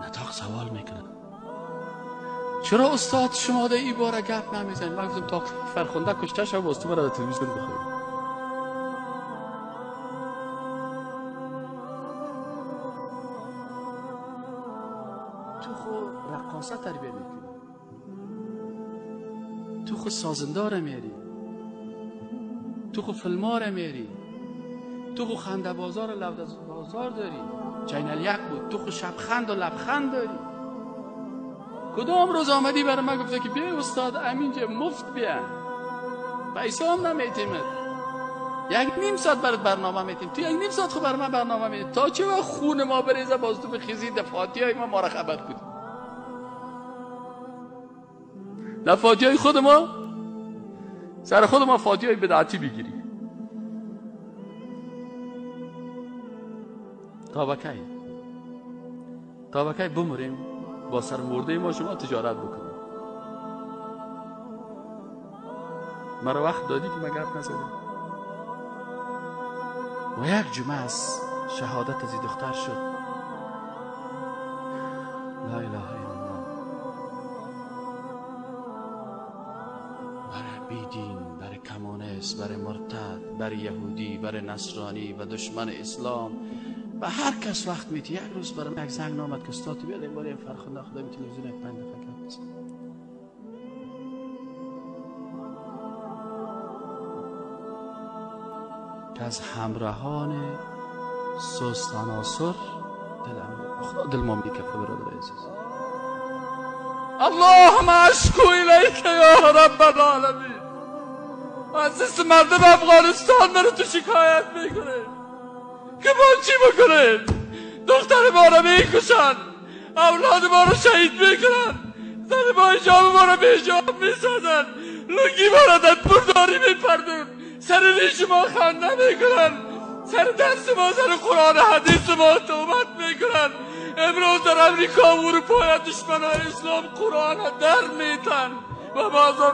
نطاق سوال میکنن چرا استاد شما در این باره گپ نمیزنید؟ من گفتم تا فرخنده کشته شد باز تو برای تلویزیون بخورید. تو خود رقاصه تربیه میکنی، تو خود سازندار میری، تو خود فیلمار میری، تو خود خنده بازار و لوده بازار داری، چینل یک بود، تو خود شبخند و لبخند داری. کدام روز آمدی برای من گفته که بیا استاد امینجا مفت بیا، پیسه هم نمیتیمد، 1.5 ساعت برات برنامه میتیم، تو 1.5 ساعت خود برای من برنامه میتیم، تا چه وقت خون ما بریزه باز تو بخیزی دفاتی های ما را خبر کنی. دفاتی های خود ما سر خود ما فاتی های بدعتی بگیری. تا بکی بمریم با سر مرده ما شما تجارت بکنیم. مرا وقت دادی که من گپ نزدم و یک جمعه از شهادت از این دختر شد. لا اله الا الله. برای بیدین، برای کمونیست، برای مرتد، برای یهودی، برای نصرانی و دشمن اسلام و هر کس وقت میتی. یک روز برای من یک زنگ نامد که استاد بیاد این باره این فرخنده خدا می تلویزیون یک 5 دقیقه گپ بزن. که از همراهان سست عناصر دل ما میکفه. برادر عزیز، اللهم اشکو الیک یا رب العالمین. عزیز مردم افغانستان برای تو شکایت میکنه که ما چی بکنیم؟ دختر ما را میکشن، اولاد ما را شهید میکنن، زن ما حجاب ما را بیجاب میسازن، لنگی ما را در برداری میپردن، سر ریش ما خنده میکنن، سر دست ما سر قرآن حدیث ما توبت میکنن. امروز در امریکا و اروپا دشمن اسلام قرآن در میتن و بازا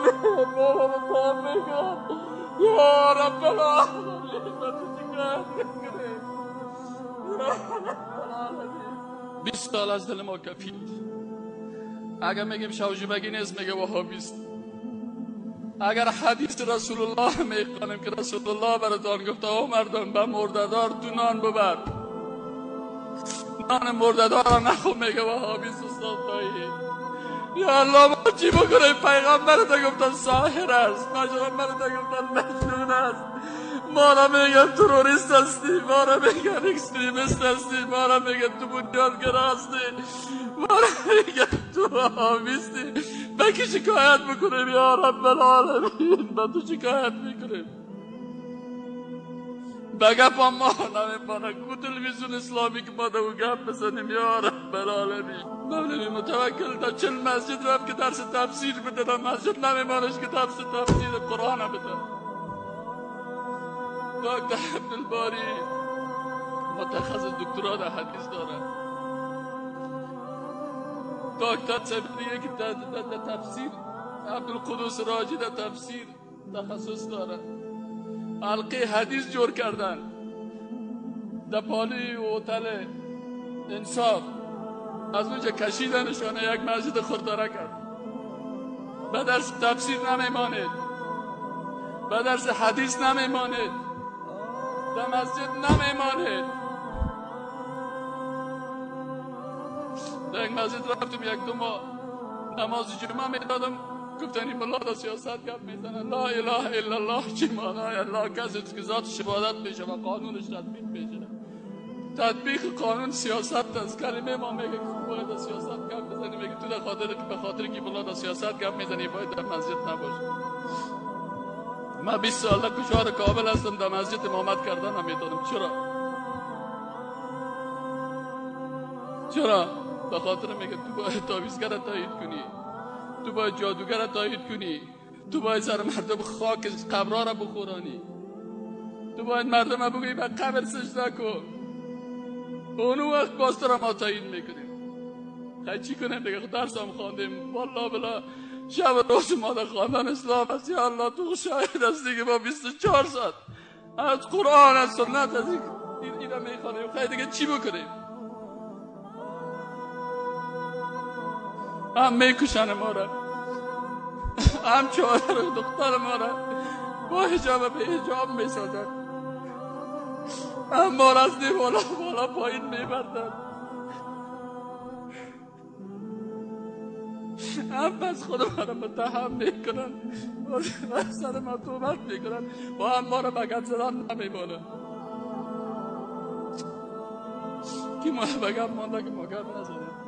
میگن یا رب العالمین. 20 سال از دل ما کفید. اگر میگیم شوجبگی نیست میگه وهابیست. اگر حدیث رسول الله میخوانیم که رسول الله براتان گفته او مردم به مرددار تو نان ببر، نان مرددار را نخو، میگه وهابیست. استاد طاهی یا الله ما چی بکنیم؟ پیغمبر تا گفتن ساحر است، پیغمبر تا گفتن مجنون است، ما را میگن تروریست هستی، ما را میگن اکستریمیست هستی، ما را میگن تو بنیادگر هستی، ما را میگن تو وهابیستی. به کی شکایت بکنیم یا رب العالمین؟ به تو شکایت میکنیم. به گپ ما نمیمانه کو تلویزیون اسلامی که ما دو گپ بزنیم یا رب العالمین. مولوی متوکل در 40 مسجد رفت که درس تفسیر بده، در مسجد نمیمانش که درس تفسیر قرآن بده. دکتر عبدالباری متخصص دکترا در حدیث داره، دکتر صبریه که در تفسیر، عبدالقدوس راجی در تفسیر تخصص داره، حلقه حدیث جور کردن در پالی و هتل انصاف، از اونجا کشیدنشانه یک مسجد خودداره کرد. به درس تفسیر نمیمانید، به درس حدیث نمیمانید، در مسجد نمیمانید. در یک مسجد رفتم 1-2 ماه نماز جمعه میدادم، گفتن این ملا دا سیاست گپ میزنن. لا اله الا الله چی معنای الله؟ کسی که ذات شهادت میشه و قانونش تطبیق میشه. تطبیق قانون سیاست است. کلمه ما میگه که باید در سیاست گپ بزنی، میگه تو به خاطر که ملا دا سیاست گپ میزنی باید در مسجد نباشی. من 20 سال کشور کابل هستم، در مسجد امامت کردن نمیتونم. چرا؟ به خاطر میگه تو باید تعویضگر تایید کنی، تو باید جادوگر تایید کنی، تو باید سر مردم خاک قبرها را بخورانی، تو باید مردم بگویی به قبر سجده کن. اونو وقت باز تو را ما تایید میکنیم. خیلی چی کنیم دیگه؟ درس هم خواندیم، والله بلا شب روز ما در خواندن اسلام است. یا الله تو شاهد هستی که ما 24 ساعت از قرآن از سنت از این را میخوانیم. خیلی دیگه چی بکنیم؟ هم میکشن ما را، هم چهار دختر ما را با حجاب به حجاب میسازن، هم ما را از بالا پایین میبردن، هم پس خود ما را متهم میکنن و سر ما توبت میکنن و هم ما را بگت زدن نمیمونن. که ما بگم مانده که ما گرد نزدیم.